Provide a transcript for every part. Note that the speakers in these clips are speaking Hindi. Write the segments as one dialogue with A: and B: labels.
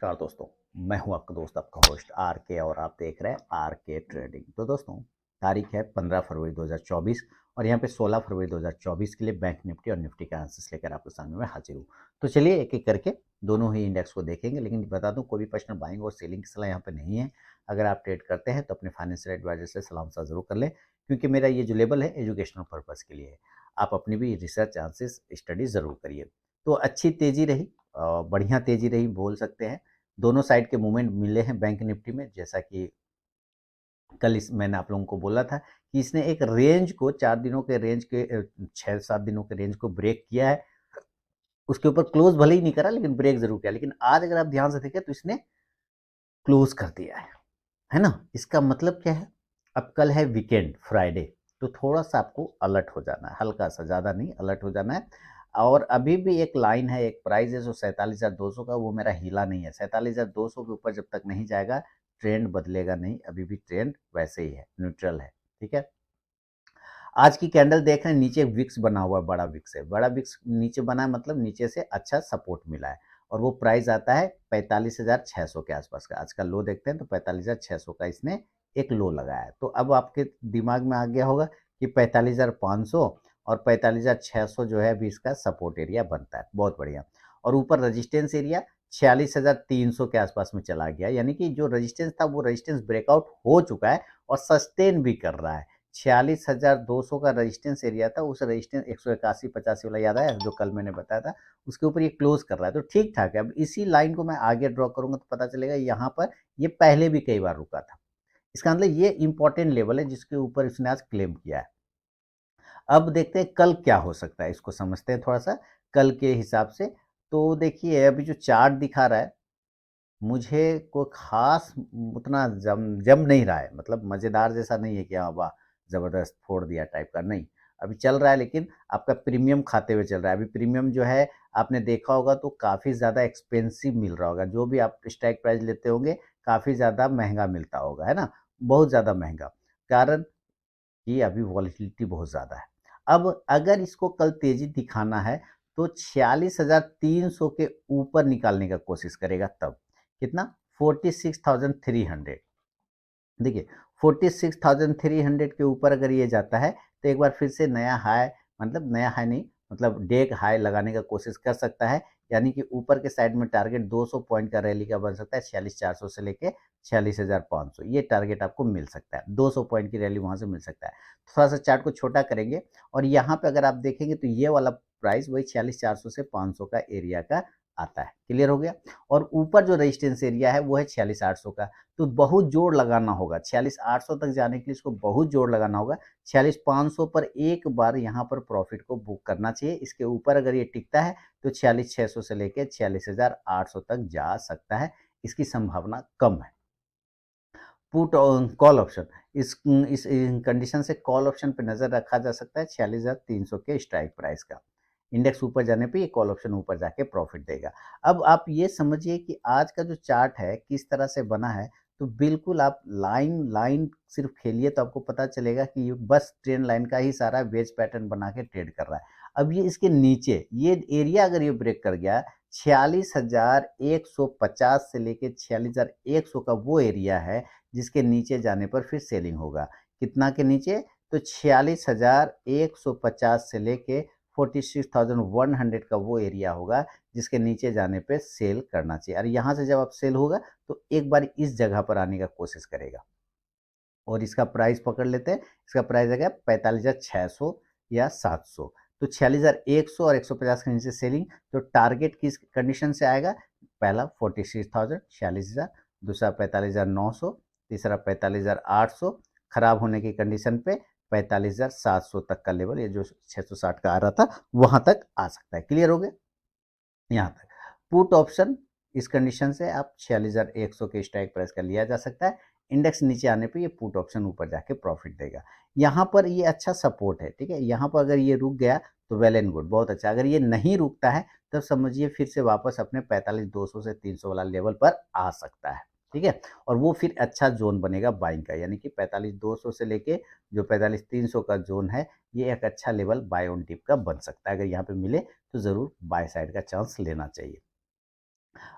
A: नमस्कार दोस्तों। मैं हूं आपका दोस्त, आपका होस्ट आर के, और आप देख रहे हैं आर के ट्रेडिंग। तो दोस्तों, तारीख है 15 फरवरी 2024 और यहाँ पे 16 फरवरी 2024 के लिए बैंक निफ्टी और निफ्टी का आंसर्स लेकर आपके सामने में हाजिर हूँ। तो चलिए एक एक करके दोनों ही इंडेक्स को देखेंगे, लेकिन बता दूं कोई भी पर्सनल बाइंग और सेलिंग की सलाह यहाँ पे नहीं है। अगर आप ट्रेड करते हैं तो अपने फाइनेंशियल एडवाइजर से सलाह मशवरा जरूर कर लें, क्योंकि मेरा ये जो लेबल है एजुकेशनल पर्पज़ के लिए है। आप अपनी भी रिसर्च आंसर्स स्टडी ज़रूर करिए। तो अच्छी तेज़ी रही, बढ़िया तेज़ी रही बोल सकते हैं। दोनों साइड के मूवमेंट मिले हैं बैंक निफ्टी में, जैसा कि कल इस मैंने आप लोगों को बोला था कि इसने एक रेंज को 4 दिनों के रेंज के 6-7 दिनों के रेंज को ब्रेक किया है। उसके ऊपर क्लोज भले ही नहीं करा, लेकिन ब्रेक जरूर किया। लेकिन आज अगर आप ध्यान से देखें तो इसने क्लोज कर दिया है ना। इसका मतलब क्या है? अब कल है वीकेंड, फ्राइडे, तो थोड़ा सा आपको अलर्ट हो जाना है, हल्का सा, ज़्यादा नहीं, अलर्ट हो जाना है। और अभी भी एक लाइन है, एक प्राइस है जो 47,200 का, वो मेरा हिला नहीं है। 47,200 के ऊपर जब तक नहीं जाएगा ट्रेंड बदलेगा नहीं, अभी भी ट्रेंड वैसे ही है, न्यूट्रल है। ठीक है। आज की कैंडल देख रहे हैं, नीचे विक्स बना हुआ है, बड़ा विक्स है, बड़ा विक्स नीचे बना है, मतलब नीचे से अच्छा सपोर्ट मिला है। और वो प्राइस आता है 45,600 के आसपास का। आज का लो देखते हैं तो 45,600 का इसने एक लो लगाया है। तो अब आपके दिमाग में आ गया होगा कि 45,500 और 45,600 जो है अभी इसका सपोर्ट एरिया बनता है। बहुत बढ़िया। और ऊपर रजिस्टेंस एरिया 46,300 के आसपास में चला गया, यानी कि जो रजिस्टेंस था वो रजिस्टेंस ब्रेकआउट हो चुका है और सस्टेन भी कर रहा है। 46,200 का रेजिस्टेंस एरिया था, उस रेजिस्टेंस 181-85 वाला याद है जो कल मैंने बताया था, उसके ऊपर ये क्लोज कर रहा है, तो ठीक ठाक है। अब इसी लाइन को मैं आगे ड्रॉ करूंगा तो पता चलेगा यहाँ पर ये पहले भी कई बार रुका था। इसका मतलब ये इंपॉर्टेंट लेवल है जिसके ऊपर इसने आज क्लेम किया है। अब देखते हैं कल क्या हो सकता है, इसको समझते हैं थोड़ा सा कल के हिसाब से। तो देखिए अभी जो चार्ट दिखा रहा है, मुझे कोई ख़ास उतना जम नहीं रहा है, मतलब मज़ेदार जैसा नहीं है कि हाँ वाह! ज़बरदस्त फोड़ दिया टाइप का, नहीं। अभी चल रहा है, लेकिन आपका प्रीमियम खाते हुए चल रहा है। अभी प्रीमियम जो है आपने देखा होगा तो काफ़ी ज़्यादा एक्सपेंसिव मिल रहा होगा। जो भी आप स्ट्राइक प्राइस लेते होंगे काफ़ी ज़्यादा महँगा मिलता होगा, है ना? बहुत ज़्यादा महँगा। कारण कि अभी वॉलेटिलिटी बहुत ज़्यादा है। अब अगर इसको कल तेज़ी दिखाना है तो 46,300 के ऊपर निकालने का कोशिश करेगा तब। कितना? 46,300। देखिए 46,300 के ऊपर अगर ये जाता है तो एक बार फिर से नया हाई, मतलब नया हाई नहीं, मतलब डे हाई लगाने का कोशिश कर सकता है। यानी कि ऊपर के साइड में टारगेट 200 पॉइंट का रैली का बन सकता है, 46,400 से लेके 46,500, ये टारगेट आपको मिल सकता है। 200 पॉइंट की रैली वहां से मिल सकता है। थोड़ा सा चार्ट को छोटा करेंगे और यहाँ पे अगर आप देखेंगे तो ये वाला प्राइस वही 46,400 से 500 का एरिया का आता है। क्लियर हो गया। और ऊपर जो रेजिस्टेंस एरिया है वो है 46,800 का। तो बहुत जोर लगाना होगा 46,800 तक जाने के लिए, इसको बहुत जोर लगाना होगा। 46,500 पर एक बार यहाँ पर प्रॉफिट को बुक करना चाहिए। इसके ऊपर अगर ये टिकता है तो 46,600 से लेकर 46,800 तक जा सकता है, इसकी संभावना कम है। पुट और कॉल ऑप्शन, इस कंडीशन से कॉल ऑप्शन पे नजर रखा जा सकता है 46,300 के स्ट्राइक प्राइस का। इंडेक्स ऊपर जाने पे ये कॉल ऑप्शन ऊपर जाके प्रॉफिट देगा। अब आप ये समझिए कि आज का जो चार्ट है किस तरह से बना है। तो बिल्कुल आप लाइन लाइन सिर्फ खेलिए तो आपको पता चलेगा कि ये बस ट्रेंड लाइन का ही सारा वेज पैटर्न बना के ट्रेड कर रहा है। अब ये इसके नीचे ये एरिया अगर ये ब्रेक कर गया 46,150 से लेके 46,100 का वो एरिया है जिसके नीचे जाने पर फिर सेलिंग होगा। कितना के नीचे? तो 46,150 से लेके 46,100 का वो एरिया होगा जिसके नीचे जाने पे सेल करना चाहिए। और यहाँ से जब आप सेल होगा तो एक बार इस जगह पर आने का कोशिश करेगा। और इसका प्राइस पकड़ लेते हैं, इसका प्राइस है क्या? 45,600 या 700। तो 46,100 और 150 के नीचे सेलिंग। तो टारगेट किस कंडीशन से आएगा? पहला 46,000, 46,000, दूसरा 45,900, तीसरा 45,800, खराब होने की कंडीशन पे 45,700 तक का लेवल, ये जो 660 का आ रहा था वहां तक आ सकता है। क्लियर हो गया यहाँ तक? पुट ऑप्शन इस कंडीशन से आप 46,100 के स्ट्राइक प्राइस का लिया जा सकता है। इंडेक्स नीचे आने पे ये पुट ऑप्शन ऊपर जाके प्रॉफिट देगा। यहाँ पर ये अच्छा सपोर्ट है, ठीक है। यहाँ पर अगर ये रुक गया तो वेल एंड गुड, बहुत अच्छा। अगर ये नहीं रुकता है तब समझिए फिर से वापस अपने 45,200 से 300 वाला लेवल पर आ सकता है, ठीक है। और वो फिर अच्छा जोन बनेगा बाइंग का, यानी कि 45,200 से लेके जो 45,300 का जोन है, ये एक अच्छा लेवल बाय ऑन टिप का बन सकता है। अगर यहाँ पे मिले तो ज़रूर बाय साइड का चांस लेना चाहिए।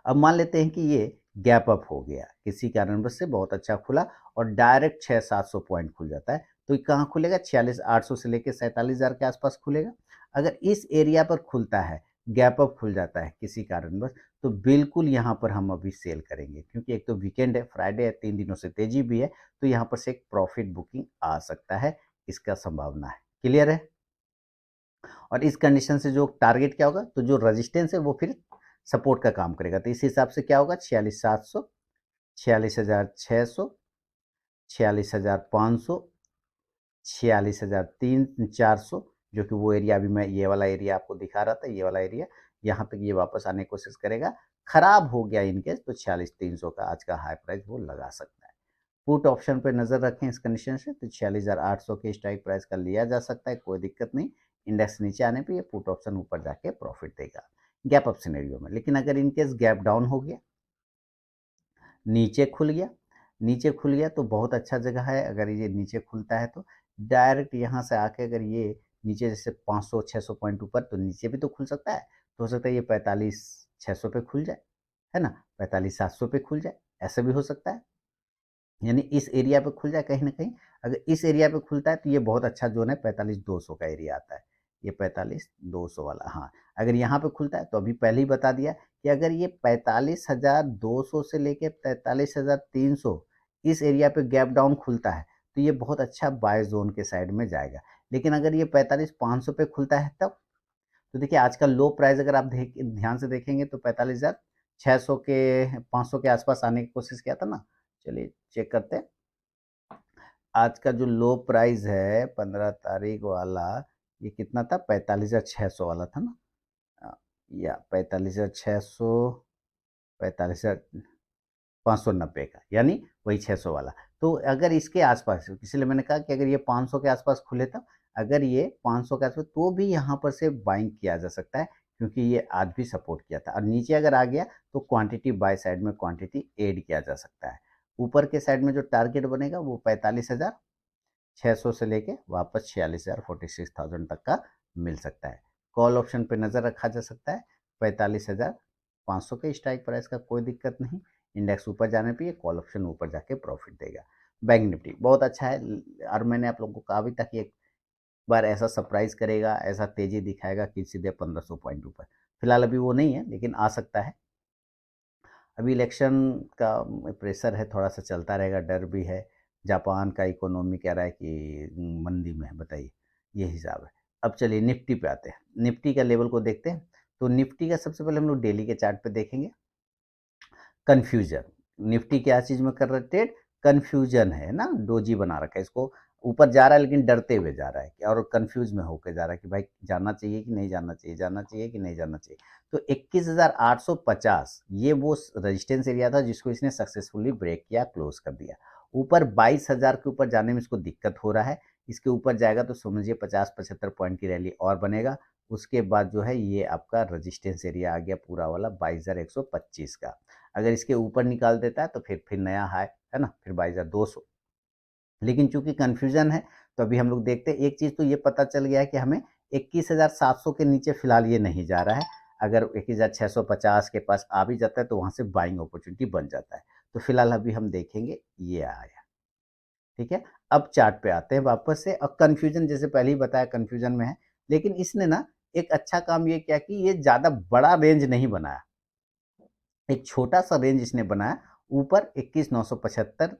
A: अब मान लेते हैं कि ये गैप अप हो गया, किसी कारणवश से बहुत अच्छा खुला और डायरेक्ट 600-700 पॉइंट खुल जाता है, तो ये कहाँ खुलेगा? 46,800 से लेके 47,000 के आसपास खुलेगा। अगर इस एरिया पर खुलता है, गैप अप खुल जाता है किसी कारणवश, तो बिल्कुल यहाँ पर हम अभी सेल करेंगे, क्योंकि एक तो वीकेंड है, फ्राइडे है, 3 दिनों से तेजी भी है, तो यहाँ पर से एक प्रॉफिट बुकिंग आ सकता है, इसका संभावना है। क्लियर है? और इस कंडीशन से जो टारगेट क्या होगा, तो जो रेजिस्टेंस है वो फिर सपोर्ट का काम करेगा। तो इस हिसाब से क्या होगा? 46,700, 46,600, 46,500, 46,400, जो कि वो एरिया अभी मैं ये वाला एरिया आपको दिखा रहा था, ये वाला एरिया, यहाँ तक ये वापस आने की कोशिश करेगा। खराब हो गया इनकेस तो 46,300 का आज का हाई प्राइस वो लगा सकता है। पुट ऑप्शन पे नजर रखें इस कंडीशन से, तो 46,800 के स्ट्राइक प्राइस का लिया जा सकता है, कोई दिक्कत नहीं। इंडेक्स नीचे आने पे ये पुट ऑप्शन ऊपर जाके प्रॉफिट देगा गैप अप सिनेरियो में। लेकिन अगर इनकेस गैप डाउन हो गया, नीचे खुल गया, नीचे खुल गया तो बहुत अच्छा जगह है। अगर ये नीचे खुलता है तो डायरेक्ट यहाँ से आके अगर ये नीचे जैसे 500-600 पॉइंट ऊपर, तो नीचे भी तो खुल सकता है। तो हो सकता है ये 45,600 पे खुल जाए, है ना, 45,700 पे खुल जाए, ऐसा भी हो सकता है। यानी इस एरिया पे खुल जाए कहीं ना कहीं। अगर इस एरिया पे खुलता है तो ये बहुत अच्छा जोन है, 45,200 का एरिया आता है, ये 45,200 वाला। हाँ, अगर यहाँ पे खुलता है तो अभी पहले ही बता दिया कि अगर ये 45,200 से लेके 43,300 इस एरिया पे गैप डाउन खुलता है, तो ये बहुत अच्छा बाय जोन के साइड में जाएगा। लेकिन अगर ये 45,500 पे खुलता है तब, तो देखिए आज का लो प्राइस अगर आप ध्यान से देखेंगे तो 45,600 के 500 के आसपास आने की कोशिश किया था ना। चलिए चेक करते हैं। आज का जो लो प्राइस है 15 तारीख वाला, ये कितना था? 45,600 वाला था ना। या 45,600, 45,590 का, यानी वही 600 वाला। तो अगर इसके आसपास, इसलिए मैंने कहा कि अगर ये 500 के आसपास खुले तब, अगर ये 500 के आसपास, तो भी यहाँ पर से बाइंग किया जा सकता है, क्योंकि ये आज भी सपोर्ट किया था। और नीचे अगर आ गया तो क्वांटिटी बाय साइड में क्वांटिटी ऐड किया जा सकता है। ऊपर के साइड में जो टारगेट बनेगा वो 45,600 से लेके वापस 46,000, 46,000 तक का मिल सकता है। कॉल ऑप्शन पे नज़र रखा जा सकता है। 45,500 के स्ट्राइक प्राइस का कोई दिक्कत नहीं। इंडेक्स ऊपर जाने पे ये कॉल ऑप्शन ऊपर जाके प्रॉफिट देगा। बैंक निफ्टी बहुत अच्छा है, और मैंने आप लोगों को कहा अभी तक एक बार ऐसा सरप्राइज करेगा, ऐसा तेजी दिखाएगा कि सीधे 1500 पॉइंट ऊपर। फिलहाल अभी वो नहीं है, लेकिन आ सकता है। अभी इलेक्शन का प्रेशर है, थोड़ा सा चलता रहेगा, डर भी है। जापान का इकोनॉमी कह रहा है कि मंदी में है, बताइए, ये हिसाब है। अब चलिए निफ्टी पे आते हैं, निफ्टी का लेवल को देखते हैं। तो निफ्टी का सबसे पहले हम लोग डेली के चार्ट पे देखेंगे। कन्फ्यूजन, निफ्टी क्या चीज़ में कर रहा है ट्रेड? कन्फ्यूजन है ना, डोजी बना रखा है इसको, ऊपर जा रहा है लेकिन डरते हुए जा रहा है और कंफ्यूज में होकर जा रहा है कि भाई जाना चाहिए कि नहीं जाना चाहिए, जाना चाहिए कि नहीं जाना चाहिए। तो 21,850 ये वो रेजिस्टेंस एरिया था जिसको इसने सक्सेसफुली ब्रेक किया, क्लोज कर दिया। ऊपर 22,000 के ऊपर जाने में इसको दिक्कत हो रहा है। इसके ऊपर जाएगा तो समझिए 50-75 पॉइंट की रैली और बनेगा। उसके बाद जो है ये आपका रेजिस्टेंस एरिया आ गया पूरा वाला 22,125 का। अगर इसके ऊपर निकाल देता है तो फिर नया हाई, है ना, फिर 22,200। लेकिन चूंकि कन्फ्यूजन है, तो अभी हम लोग देखते हैं। एक चीज़ तो ये पता चल गया है कि हमें 21,700 के नीचे फिलहाल ये नहीं जा रहा है। अगर 21,650 के पास आ भी जाता है तो वहाँ से बाइंग अपॉर्चुनिटी बन जाता है। तो फिलहाल अभी हम देखेंगे ये आया, ठीक है। अब चार्ट पे आते हैं वापस से। अब कन्फ्यूजन जैसे पहले ही बताया कन्फ्यूजन में है, लेकिन इसने ना एक अच्छा काम ये किया कि ये ज़्यादा बड़ा रेंज नहीं बनाया, एक छोटा सा रेंज इसने बनाया। ऊपर 21,975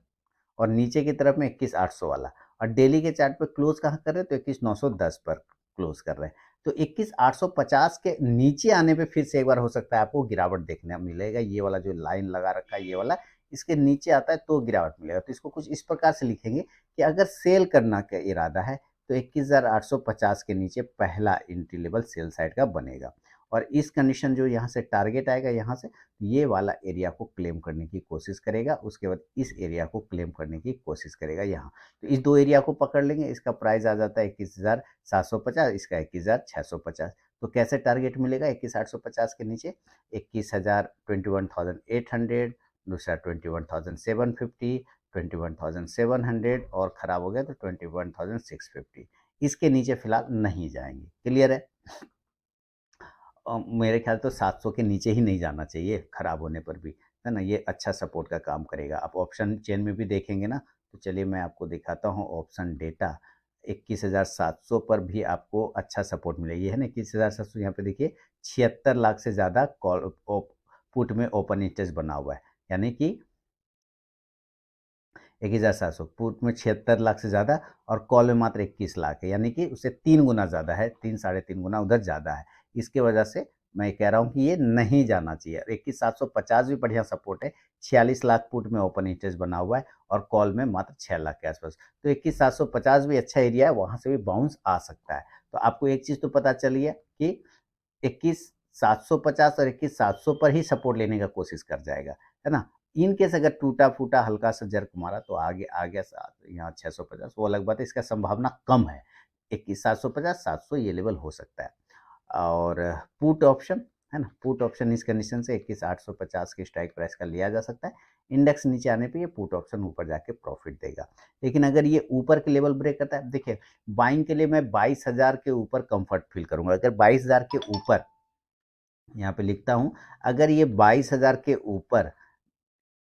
A: और नीचे की तरफ में 21,800 वाला। और डेली के चार्ट पे क्लोज कहाँ कर रहे हैं? तो 21,910 पर क्लोज कर रहे हैं। तो 21,850 के नीचे आने पे फिर से एक बार हो सकता है आपको गिरावट देखने मिलेगा। ये वाला जो लाइन लगा रखा है ये वाला, इसके नीचे आता है तो गिरावट मिलेगा। तो इसको कुछ इस प्रकार से लिखेंगे कि अगर सेल करना का इरादा है तो 21,850 के नीचे पहला एंट्री लेवल सेल साइड का बनेगा। और इस कंडीशन जो यहाँ से टारगेट आएगा, यहाँ से ये वाला एरिया को क्लेम करने की कोशिश करेगा। उसके बाद इस एरिया को क्लेम करने की कोशिश करेगा यहाँ। तो इस दो एरिया को पकड़ लेंगे। इसका प्राइस आ जाता है 21,750, इसका 21,650। तो कैसे टारगेट मिलेगा? 21,850 के नीचे 21,000, 21,800, दूसरा 21,750, 21,700 और ख़राब हो गया तो 21,650। इसके नीचे फिलहाल नहीं जाएंगे। क्लियर है? मेरे ख्याल तो 700 के नीचे ही नहीं जाना चाहिए खराब होने पर भी, है ना? ये अच्छा सपोर्ट का काम करेगा। आप ऑप्शन चेन में भी देखेंगे ना, तो चलिए मैं आपको दिखाता हूँ ऑप्शन डेटा 21,700 पर भी आपको अच्छा सपोर्ट मिलेगा। ये है ना 21,700, यहाँ पे देखिए 76 लाख से ज़्यादा कॉल पुट में ओपन इंटरेस्ट बना हुआ है, यानी कि 21,700 पुट में 76 लाख से ज़्यादा और कॉल में मात्र 21 लाख है, यानी कि उससे 3 गुना ज़्यादा है, 3 साढ़े 3 गुना उधर ज़्यादा है। इसकी वजह से मैं कह रहा हूँ कि ये नहीं जाना चाहिए। 21,750 भी बढ़िया सपोर्ट है, 46 लाख पुट में ओपन इंटरेस्ट बना हुआ है और कॉल में मात्र 6 लाख के आसपास। तो 21,750 भी अच्छा एरिया है, वहाँ से भी बाउंस आ सकता है। तो आपको एक चीज़ तो पता चली है कि 21,750 और 21,700 पर ही सपोर्ट लेने का कोशिश कर जाएगा, है ना? इन केस अगर टूटा-फूटा हल्का सा जर्क मारा तो आगे आ गया यहाँ 650, वो अलग बात है, इसका संभावना कम है। 21,750, 700 ये लेवल हो सकता है। और पुट ऑप्शन, है ना? पुट ऑप्शन इस कंडीशन से 21,850 के स्ट्राइक प्राइस का लिया जा सकता है। इंडेक्स नीचे आने पे ये पुट ऑप्शन ऊपर जाके प्रॉफिट देगा। लेकिन अगर ये ऊपर के लेवल ब्रेक करता है, देखिए बाइंग के लिए मैं 22,000 के ऊपर कंफर्ट फील करूँगा। अगर 22,000 के ऊपर, यहाँ पे लिखता हूँ, अगर ये 22,000 के ऊपर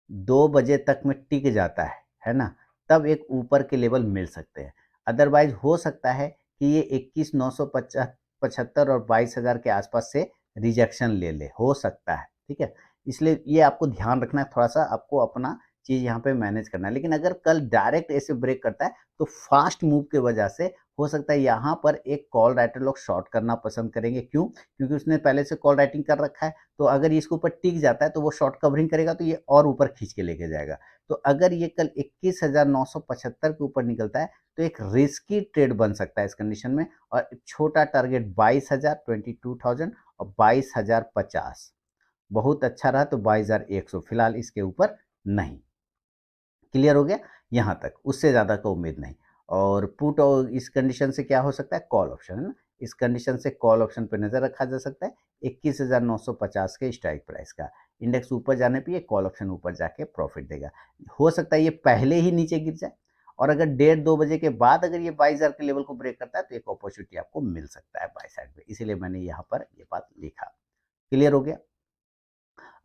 A: 2 बजे तक में टिक जाता है ना? तब एक ऊपर के लेवल मिल सकते हैं। अदरवाइज़ हो सकता है कि ये 21,950 75 और 22,000 के आसपास से रिजेक्शन ले ले, हो सकता है, ठीक है? इसलिए ये आपको ध्यान रखना है, थोड़ा-सा आपको अपना चीज़ यहाँ पे मैनेज करना है। लेकिन अगर कल डायरेक्ट ऐसे ब्रेक करता है, तो फास्ट मूव की वजह से हो सकता है यहाँ पर एक कॉल राइटर लोग शॉर्ट करना पसंद करेंगे। क्यों? क्योंकि उसने पहले से कॉल राइटिंग कर रखा है, तो अगर ये इसके ऊपर टिक जाता है तो वो शॉर्ट कवरिंग करेगा, तो ये और ऊपर खींच के लेके जाएगा। तो अगर ये कल 21,975 के ऊपर निकलता है तो एक रिस्की ट्रेड बन सकता है इस कंडीशन में, और छोटा टारगेट 22,000 22,000 और 22,050 बहुत अच्छा रहा, तो 22,100 फिलहाल इसके ऊपर नहीं। क्लियर हो गया यहाँ तक, उससे ज़्यादा का उम्मीद नहीं। और पुट और इस कंडीशन से क्या हो सकता है, कॉल ऑप्शन, है ना? इस कंडीशन से कॉल ऑप्शन पे नज़र रखा जा सकता है 21,950 के स्ट्राइक प्राइस का। इंडेक्स ऊपर जाने पे ये कॉल ऑप्शन ऊपर जाके प्रॉफिट देगा। हो सकता है ये पहले ही नीचे गिर जाए, और अगर 1:30-2 बजे के बाद अगर ये 22,000 के लेवल को ब्रेक करता है तो एक अपॉर्चुनिटी आपको मिल सकता है बाय साइड में, इसीलिए मैंने यहाँ पर ये बात लिखा। क्लियर हो गया?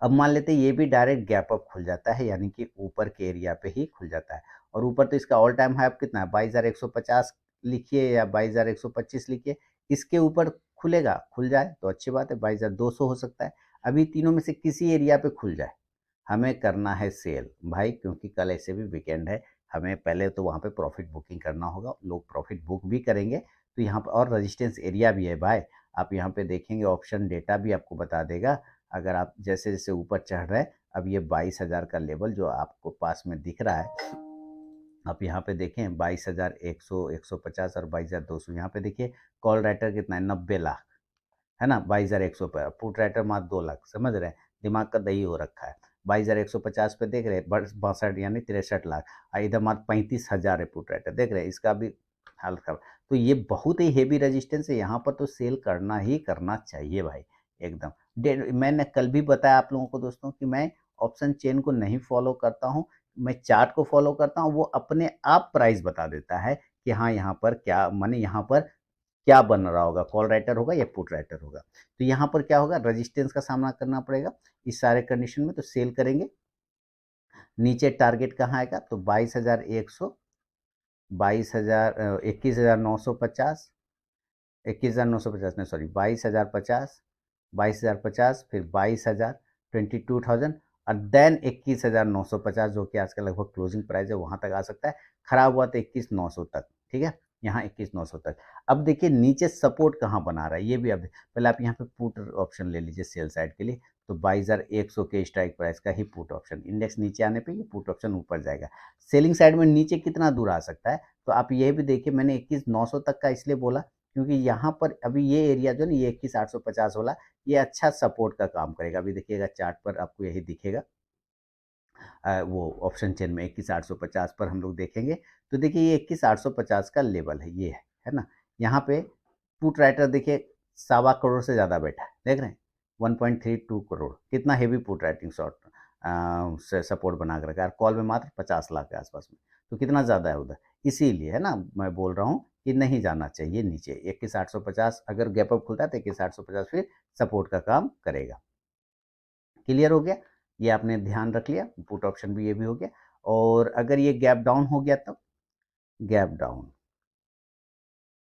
A: अब मान लेते हैं ये भी डायरेक्ट गैप अप खुल जाता है, यानी कि ऊपर के एरिया पे ही खुल जाता है, और ऊपर तो इसका ऑल टाइम हाई अब कितना है, 22,150 लिखिए या 22,125 लिखिए। इसके ऊपर खुलेगा, खुल जाए तो अच्छी बात है, 22,200 हो सकता है। अभी तीनों में से किसी एरिया पे खुल जाए, हमें करना है सेल भाई, क्योंकि कल ऐसे भी वीकेंड है। हमें पहले तो वहाँ पे प्रॉफिट बुकिंग करना होगा, लोग प्रॉफिट बुक भी करेंगे, तो यहाँ पर और रेजिस्टेंस एरिया भी है भाई। आप यहाँ पे देखेंगे ऑप्शन डेटा भी आपको बता देगा। अगर आप जैसे जैसे ऊपर चढ़ रहे हैं, अब ये 22,000 का लेवल जो आपको पास में दिख रहा है, आप यहाँ पे देखें 22,100 150 और 22,200, यहाँ पे देखिए कॉल राइटर कितना है, 90 लाख, है ना? 22,100 पर पुट राइटर मात्र 2 लाख, समझ रहे हैं? दिमाग का दही हो रखा है। 22,150 पे देख रहे हैं, 62 यानी 63 लाख, और इधर मात्र 35,000 है पुट राइटर, देख रहे हैं? इसका भी हाल खराब। तो ये बहुत ही हेवी रेजिस्टेंस है, यहाँ पर तो सेल करना ही करना चाहिए भाई, एकदम। मैंने कल भी बताया आप लोगों को दोस्तों कि मैं ऑप्शन चेन को नहीं फॉलो करता हूँ, मैं चार्ट को फॉलो करता हूँ। वो अपने आप प्राइस बता देता है कि हाँ यहाँ पर क्या माने, यहाँ पर क्या बन रहा होगा, कॉल राइटर होगा या पुट राइटर होगा। तो यहाँ पर क्या होगा, रेजिस्टेंस का सामना करना पड़ेगा इस सारे कंडीशन में, तो सेल करेंगे। नीचे टारगेट कहाँ आएगा, तो 22,100, 22,000, 21,950, 21,950 नहीं, सॉरी 22,050, 22,050, फिर 22,000, 22,000, और देन 21,950 जो कि आज का लगभग क्लोजिंग प्राइस है, वहाँ तक आ सकता है। खराब हुआ तो 21,900 तक, ठीक है? यहाँ 21,900 तक। अब देखिए नीचे सपोर्ट कहाँ बना रहा है, ये भी अब पहले आप यहाँ पे पुट ऑप्शन ले लीजिए सेल साइड के लिए, तो 22,100 के स्ट्राइक प्राइस का ही पुट ऑप्शन, इंडेक्स नीचे आने पे ये पुट ऑप्शन ऊपर जाएगा। सेलिंग साइड में नीचे कितना दूर आ सकता है, तो आप ये भी देखिए, मैंने 21,900 तक का इसलिए बोला क्योंकि यहाँ पर अभी ये एरिया जो है ना, ये 21,850 वाला, ये अच्छा सपोर्ट का काम करेगा। अभी देखिएगा चार्ट पर आपको यही दिखेगा, वो ऑप्शन चेन में 21,850 पर हम लोग देखेंगे, तो देखिए ये 21,850 का लेवल है, ये है ना? यहाँ पे पुट राइटर देखिए 1.25 करोड़ से ज़्यादा बैठा है, देख रहे हैं? 1.32 करोड़, कितना हेवी पुट राइटिंग शॉर्ट से सपोर्ट बना कर रखा है, कॉल में मात्र 50 लाख के आसपास में, तो कितना ज़्यादा है उधर। इसीलिए है ना, मैं बोल रहा हूँ कि नहीं जाना चाहिए नीचे। 21,850 अगर गैप अप खुलता है तो 21,850 फिर सपोर्ट का काम करेगा। क्लियर हो गया, ये आपने ध्यान रख लिया, पुट ऑप्शन भी ये भी हो गया। और अगर ये गैप डाउन हो गया तब गैप डाउन,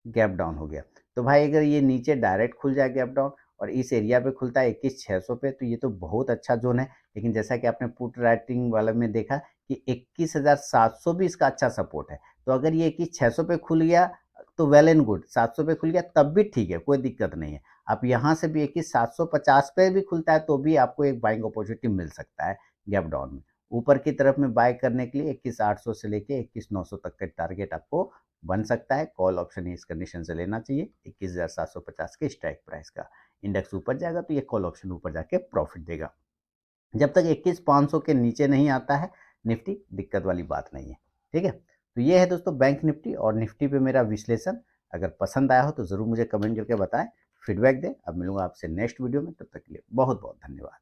A: गैप डाउन हो गया तो भाई अगर ये नीचे डायरेक्ट खुल जाए गैप डाउन और इस एरिया पे खुलता है 21,600 पे, तो ये तो बहुत अच्छा जोन है। लेकिन जैसा कि आपने पुट राइटिंग वाला में देखा कि 21,700 भी इसका अच्छा सपोर्ट है। तो अगर ये 21,600 पे खुल गया तो वेल एंड गुड, 700 पे खुल गया तब भी ठीक है, कोई दिक्कत नहीं है। आप यहाँ से भी 21,750 पे भी खुलता है तो भी आपको एक बाइंग अपॉर्चुनिटी मिल सकता है गैप डाउन में। ऊपर की तरफ में बाय करने के लिए 21,800 से लेके 21,900 तक का टारगेट आपको बन सकता है। कॉल ऑप्शन इस कंडीशन से लेना चाहिए 21,750 के स्ट्राइक प्राइस का। इंडेक्स ऊपर जाएगा तो ये कॉल ऑप्शन ऊपर जाके प्रॉफिट देगा। जब तक 21,500 के नीचे नहीं आता है निफ्टी, दिक्कत वाली बात नहीं है। ठीक है, तो ये है दोस्तों बैंक निफ्टी और निफ्टी पे मेरा विश्लेषण। अगर पसंद आया हो तो ज़रूर मुझे कमेंट करके बताएं, फीडबैक दें। अब मिलूंगा आपसे नेक्स्ट वीडियो में, तब तक के लिए बहुत बहुत धन्यवाद।